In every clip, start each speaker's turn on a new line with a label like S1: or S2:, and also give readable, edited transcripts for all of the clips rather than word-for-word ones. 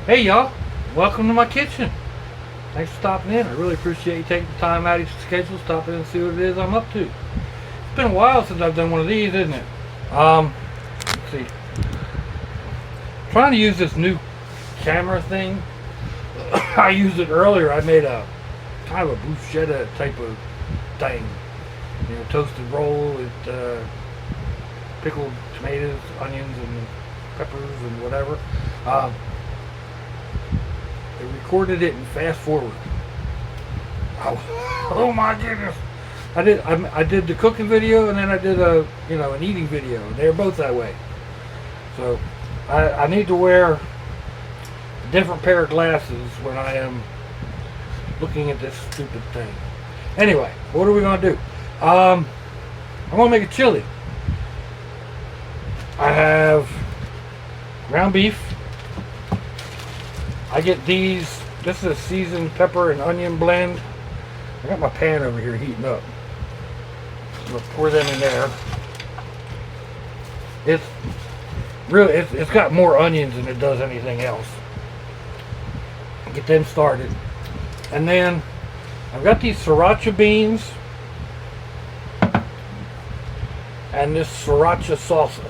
S1: Hey y'all, welcome to my kitchen. Thanks for stopping in. I really appreciate you taking the time out of your schedule, stopping in and see what it is I'm up to. It's been a while since I've done one of these, isn't it? Let's see. Trying to use this new camera thing. I used it earlier. I made a kind of a bruschetta type of thing. You know, toasted roll with pickled tomatoes, onions, and peppers and whatever. I recorded it in fast forward. Oh my goodness! I did the cooking video and then I did an eating video. They're both that way. So I need to wear a different pair of glasses when I am looking at this stupid thing. Anyway, what are we gonna do? I'm gonna make a chili. I have ground beef. I get these. This is a seasoned pepper and onion blend. I got my pan over here heating up. I'm gonna pour them in there. It's really it's got more onions than it does anything else. Get them started, and then I've got these sriracha beans and this sriracha salsa.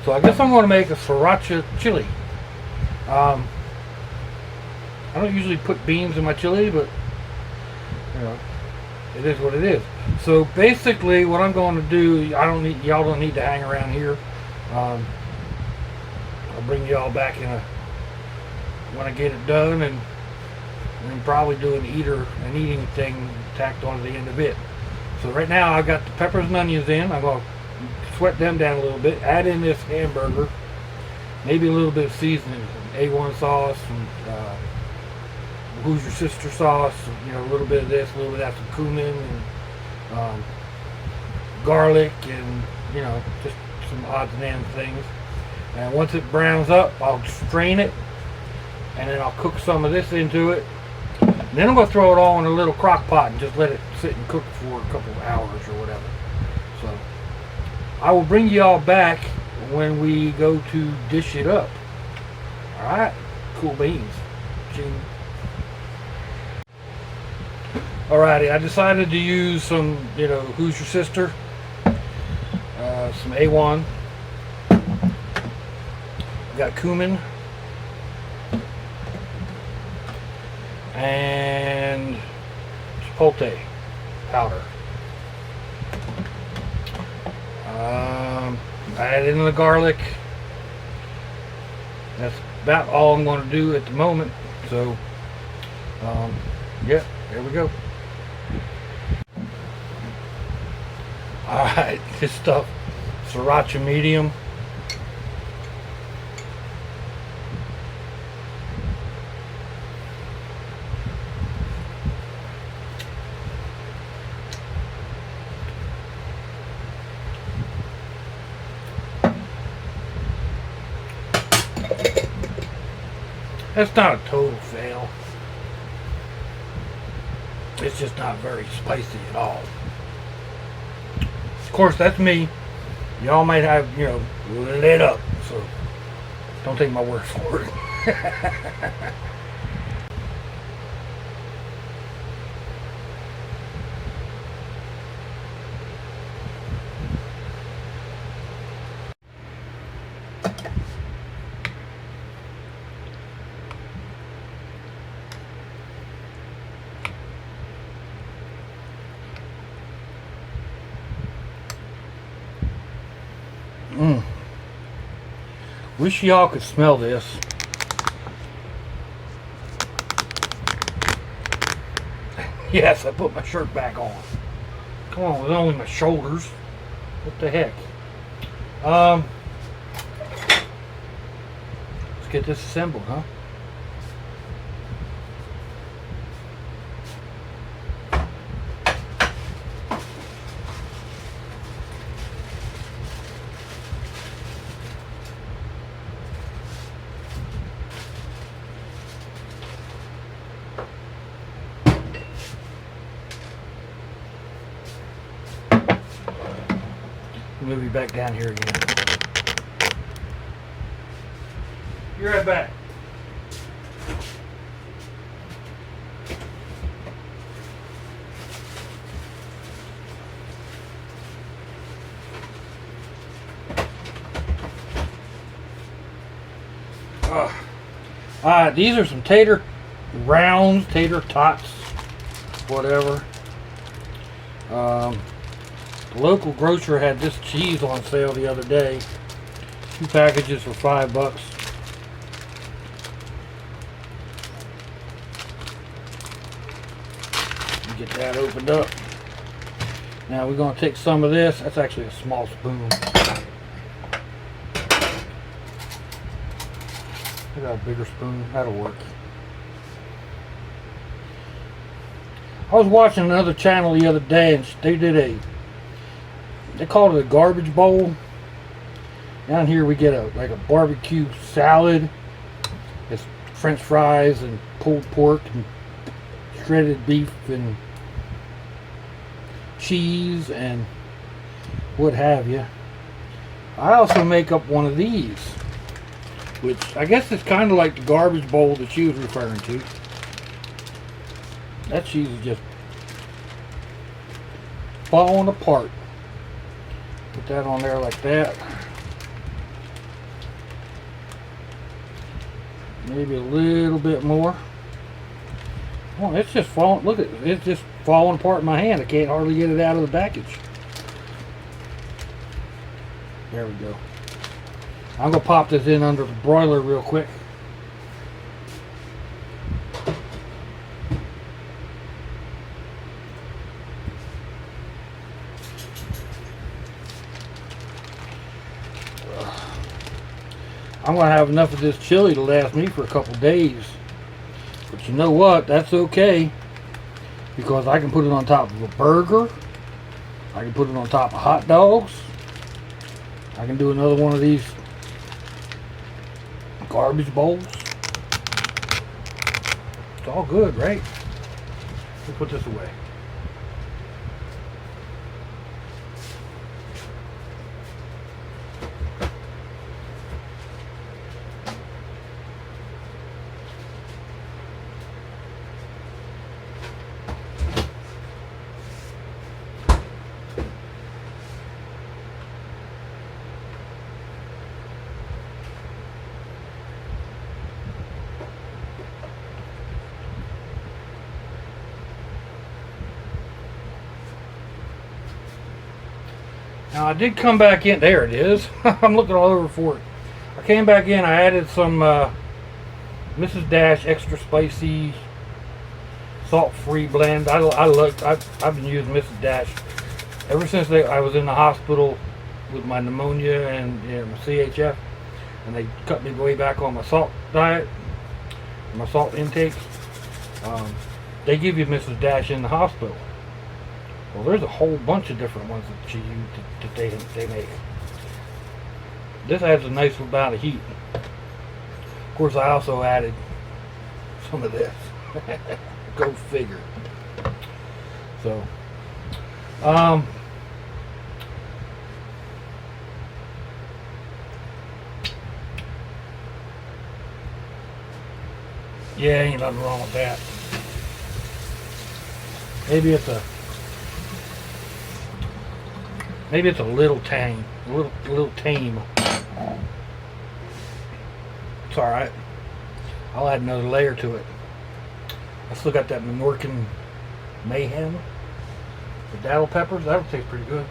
S1: So I guess I'm going to make a sriracha chili. I don't usually put beans in my chili, but you know, it is what it is. So basically, what I'm going to do, y'all don't need to hang around here. I'll bring y'all back when I get it done, and probably do an eating thing tacked on to the end of it. So right now I've got the peppers and onions in. I'm going to sweat them down a little bit. Add in this hamburger, maybe a little bit of seasoning, some A1 sauce, some Who's Your Sister sauce, a little bit of this, a little bit of that, some cumin and garlic, and just some odds and ends things. And once it browns up, I'll strain it, and then I'll cook some of this into it. And then I'm going to throw it all in a little crock pot and just let it sit and cook for a couple of hours or whatever. So I will bring y'all back when we go to dish it up. Alright, cool beans. Ching. Alrighty, I decided to use some, Who's Your Sister? Some A1. Got cumin. And chipotle powder. Add in the garlic. That's about all I'm going to do at the moment. So, yeah, there we go. Alright, this stuff, sriracha medium. That's not a total fail. It's just not very spicy at all. Of course, that's me. Y'all might have, lit up. So don't take my word for it. Wish y'all could smell this. Yes, I put my shirt back on. Come on, with only my shoulders. What the heck? Let's get this assembled, huh? Move you back down here again. Be right back. Alright, these are some tater rounds, tater tots, whatever. The local grocer had this cheese on sale the other day. 2 packages for $5. Get that opened up. Now we're going to take some of this. That's actually a small spoon. I got a bigger spoon. That'll work. I was watching another channel the other day, and they called it a garbage bowl. Down here we get like a barbecue salad. It's French fries and pulled pork and shredded beef and cheese and what have you. I also make up one of these, which I guess is kind of like the garbage bowl that she was referring to. That cheese is just falling apart. Put that on there like that. Maybe a little bit more. Oh, it's just falling. Look at it. It's just falling apart in my hand. I can't hardly get it out of the package. There we go. I'm going to pop this in under the broiler real quick. I'm going to have enough of this chili to last me for a couple days. But you know what? That's okay. Because I can put it on top of a burger. I can put it on top of hot dogs. I can do another one of these garbage bowls. It's all good, right? We'll put this away. Now I did come back in. There it is. I'm looking all over for it. I came back in. I added some Mrs. Dash extra spicy salt-free blend. I've been using Mrs. Dash ever since I was in the hospital with my pneumonia and my CHF, and they cut me way back on my salt diet, my salt intake. They give you Mrs. Dash in the hospital. Well, there's a whole bunch of different ones that you use that they make. This adds a nice amount of heat. Of course, I also added some of this. Go figure. So, yeah, ain't nothing wrong with that. Maybe it's a little tame, a little tame. It's all right. I'll add another layer to it. I still got that Menorcan Mayhem, the diablo peppers. That'll taste pretty good.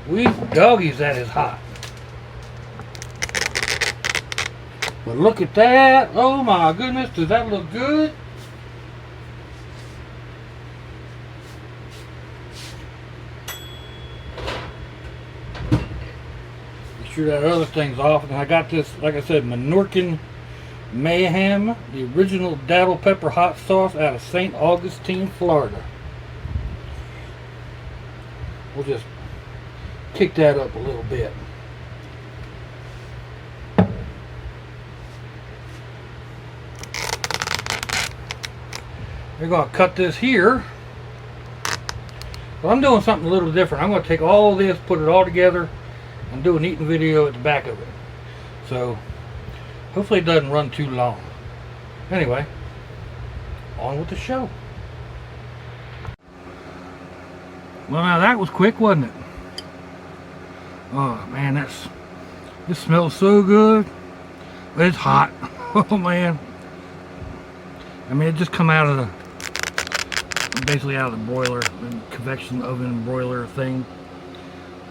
S1: We doggies, that is hot. But look at that. Oh my goodness, does that look good? Make sure that other thing's off. And I got this, like I said, Menorcan Mayhem, the original diablo pepper hot sauce out of St. Augustine, Florida. We'll just kick that up a little bit. We're going to cut this here. Well, I'm doing something a little different. I'm going to take all this, put it all together, and do an eating video at the back of it. So, hopefully it doesn't run too long. Anyway, on with the show. Well, now that was quick, wasn't it? Oh man, this smells so good. But it's hot. Oh man. I mean, it just come out of the, basically out of the broiler, the convection oven broiler thing.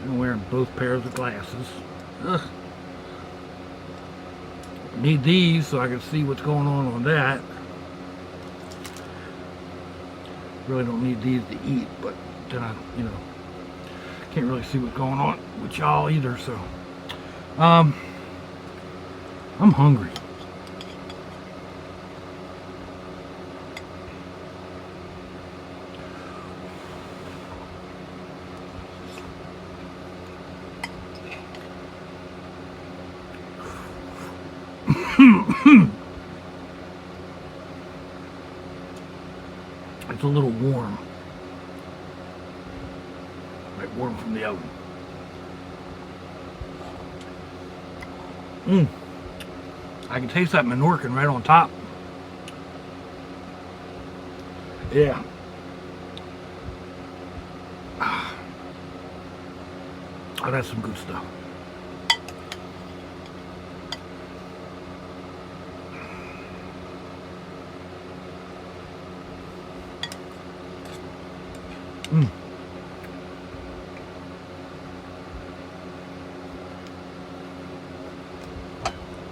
S1: I'm wearing both pairs of glasses. Ugh. Need these so I can see what's going on that. Really don't need these to eat, but then I, can't really see what's going on with y'all either, so. I'm hungry. It's a little warm. Like warm from the oven. I can taste that Menorcan right on top. Yeah. Oh, that's some good stuff.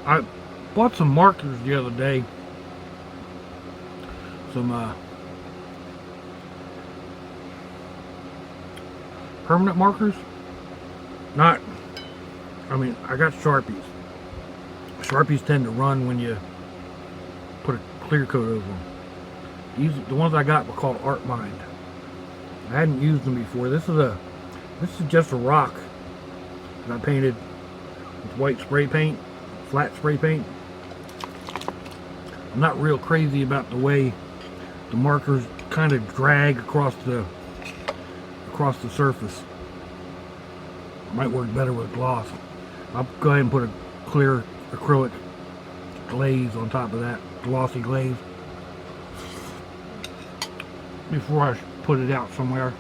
S1: I bought some markers the other day. Some permanent markers. I got Sharpies. Sharpies tend to run when you put a clear coat over them. The ones I got were called Art Mind. I hadn't used them before. This is just a rock that I painted with white spray paint, flat spray paint. I'm not real crazy about the way the markers kind of drag across the surface. It might work better with gloss. I'll go ahead and put a clear acrylic glaze on top of that, glossy glaze, before I put it out somewhere.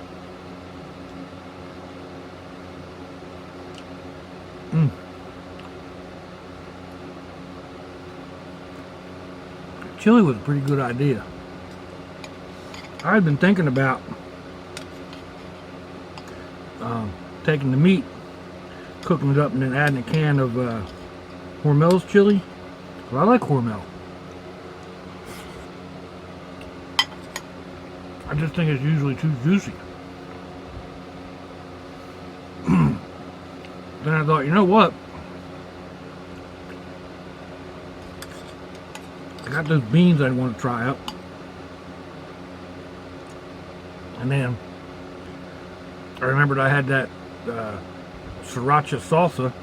S1: Chili was a pretty good idea. I had been thinking about taking the meat, cooking it up, and then adding a can of Hormel's chili. Well, I like Hormel. I just think it's usually too juicy. Then I thought, you know what? I got those beans I want to try out. And then I remembered I had that sriracha salsa.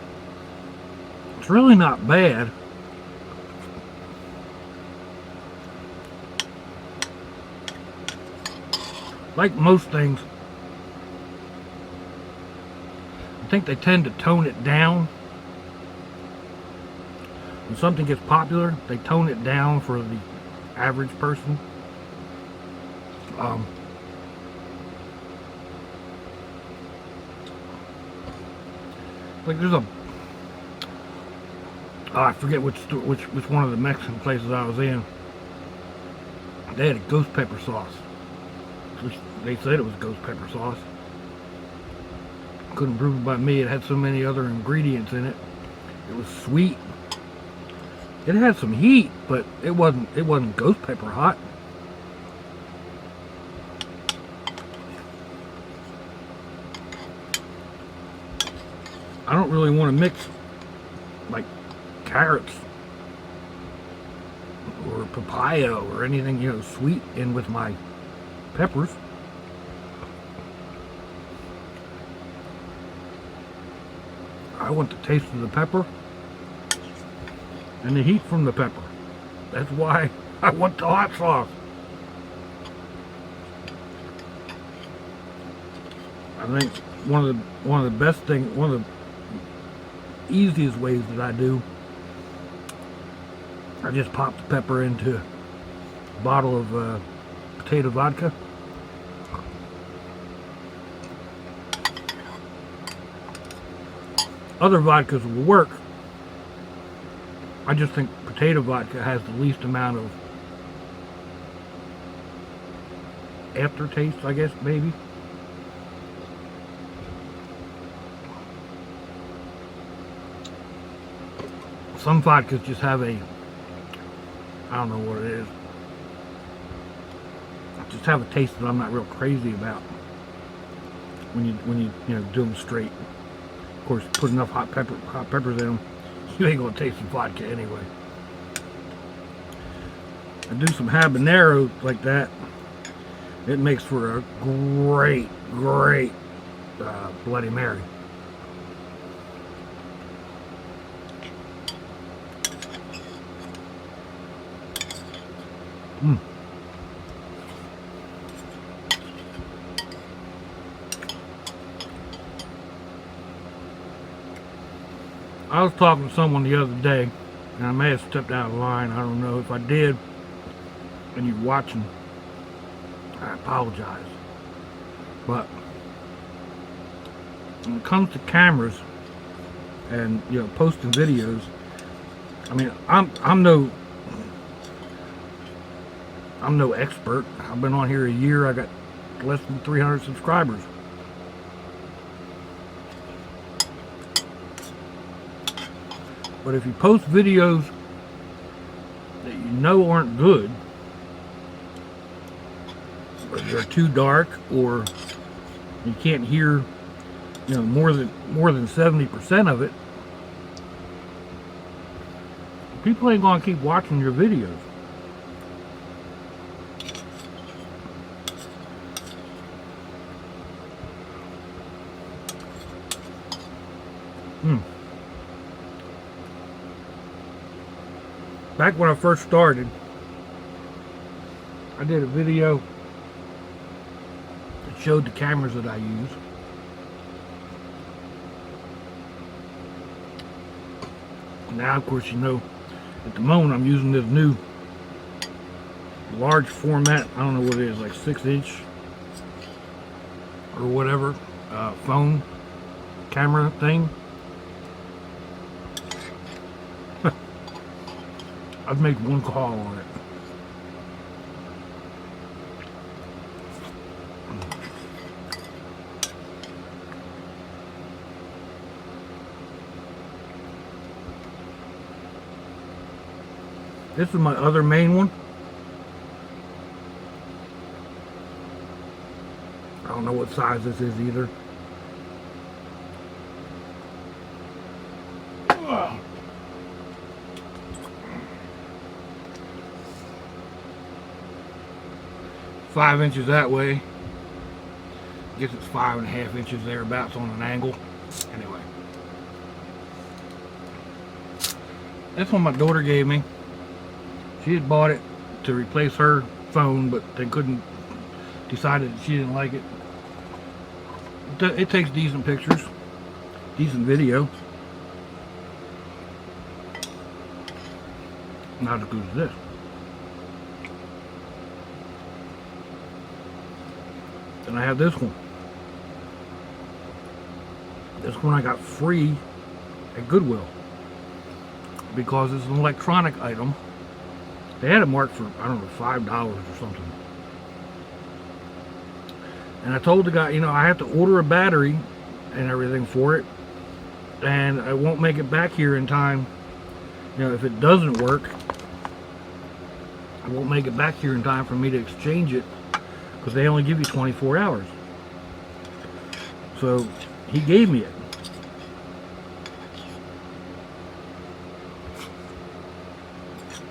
S1: It's really not bad. Like most things, I think they tend to tone it down. When something gets popular, they tone it down for the average person. Like there's I forget which one of the Mexican places I was in. They had a ghost pepper sauce. They said it was ghost pepper sauce. Couldn't prove it by me. It had so many other ingredients in it. It was sweet. It had some heat, but it wasn't ghost pepper hot. I don't really want to mix like carrots or papaya or anything, sweet in with my peppers. I want the taste of the pepper and the heat from the pepper. That's why I want the hot sauce. I think one of the best thing, one of the easiest ways that I do, I just pop the pepper into a bottle of potato vodka. Other vodkas will work. I just think potato vodka has the least amount of aftertaste, I guess, maybe. Some vodkas just have a, I don't know what it is, just have a taste that I'm not real crazy about when you do them straight. Of course, put enough hot peppers in them, you ain't gonna taste the vodka anyway. I do some habanero like that. It makes for a great Bloody Mary. I was talking to someone the other day, and I may have stepped out of line. I don't know. If I did, and you're watching, I apologize. But when it comes to cameras and posting videos, I mean, I'm no expert. I've been on here a year. I got less than 300 subscribers. But if you post videos that you know aren't good, or they're too dark, or you can't hear, more than 70% of it, people ain't gonna keep watching your videos. Back when I first started, I did a video that showed the cameras that I use. Now, of course, at the moment I'm using this new large format, I don't know what it is, like 6-inch or whatever, phone camera thing. I've made one call on it. This is my other main one. I don't know what size this is either. Five inches that way. I guess it's 5.5 inches thereabouts on an angle. Anyway. That's what my daughter gave me. She had bought it to replace her phone, but they decided that she didn't like it. It takes decent pictures, decent video. Not as good as this. Then I have this one. This one I got free at Goodwill because it's an electronic item. They had it marked for, I don't know, $5 or something. And I told the guy, I have to order a battery and everything for it, and I won't make it back here in time. If it doesn't work, I won't make it back here in time for me to exchange it, because they only give you 24 hours. So he gave me it.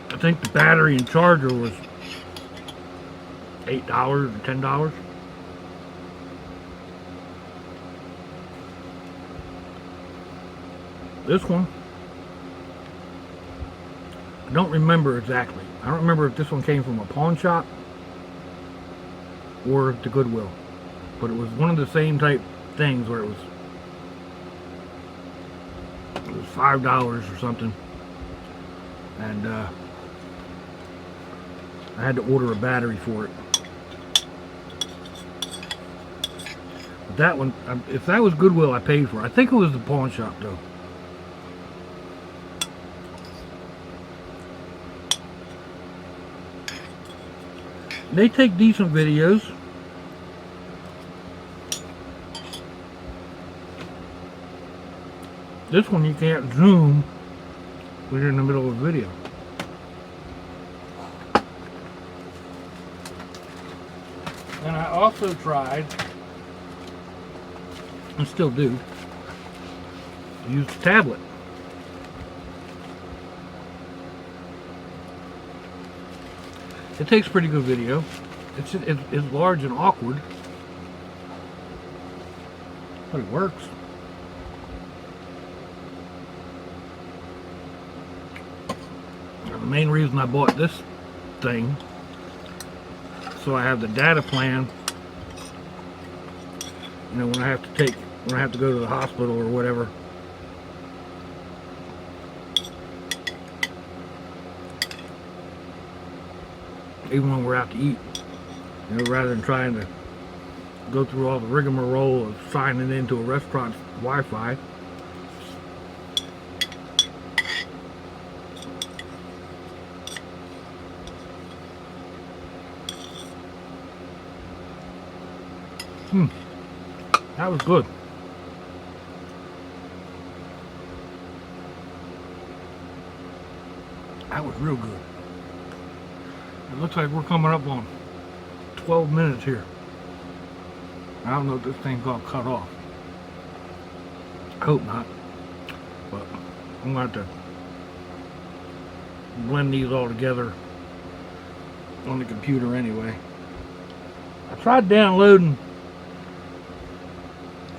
S1: I think the battery and charger was $8 or $10. This one, I don't remember exactly. I don't remember if this one came from a pawn shop or the Goodwill, but it was one of the same type things where it was $5 or something, and I had to order a battery for it. But that one, if that was Goodwill, I paid for it. I think it was the pawn shop though. They take decent videos. This one you can't zoom when you're in the middle of a video. And I also tried, and still do, use the tablet. It takes pretty good video. It's large and awkward, but it works. The main reason I bought this thing, so I have the data plan. You know, when I have to go to the hospital or whatever. Even when we're out to eat, you know, rather than trying to go through all the rigmarole of signing into a restaurant's Wi-Fi. That was good. That was real good. It looks like we're coming up on 12 minutes here. I don't know if this thing's all cut off. I hope not. But I'm going to have to blend these all together on the computer anyway. I tried downloading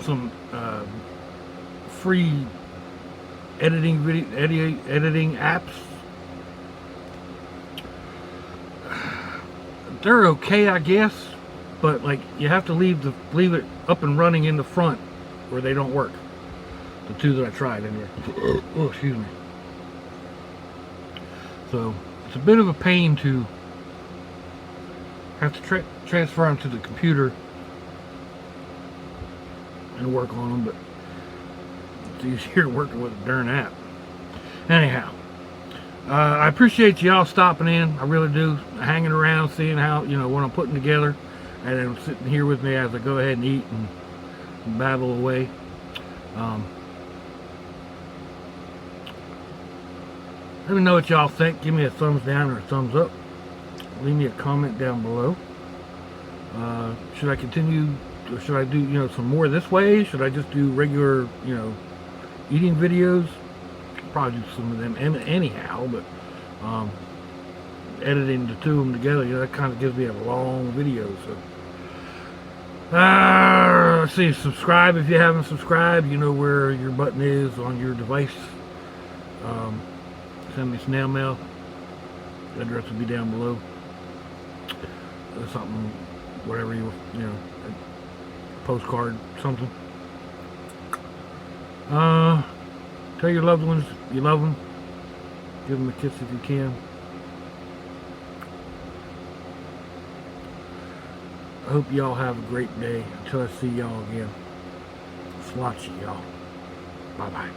S1: some free editing apps. They're okay, I guess, but like you have to leave it up and running in the front, or they don't work. The two that I tried anyway. Oh, excuse me. So it's a bit of a pain to have to transfer them to the computer and work on them, but it's easier working with a darn app. Anyhow, I appreciate y'all stopping in. I really do. Hanging around, seeing how, you know, what I'm putting together, and then sitting here with me as I go ahead and eat and babble away. Let me know what y'all think. Give me a thumbs down or a thumbs up. Leave me a comment down below. Should I continue, or should I do, you know, some more this way? Should I just do regular, you know, eating videos? Probably do some of them anyhow, but editing the two of them together, you know, that kind of gives me a long video. So let's see, subscribe if you haven't subscribed. You know where your button is on your device. Send me snail mail. The address will be down below. Something, whatever you know, a postcard, something. Tell your loved ones you love them. Give them a kiss if you can. I hope y'all have a great day. Until I see y'all again. Swatchy, y'all. Bye-bye.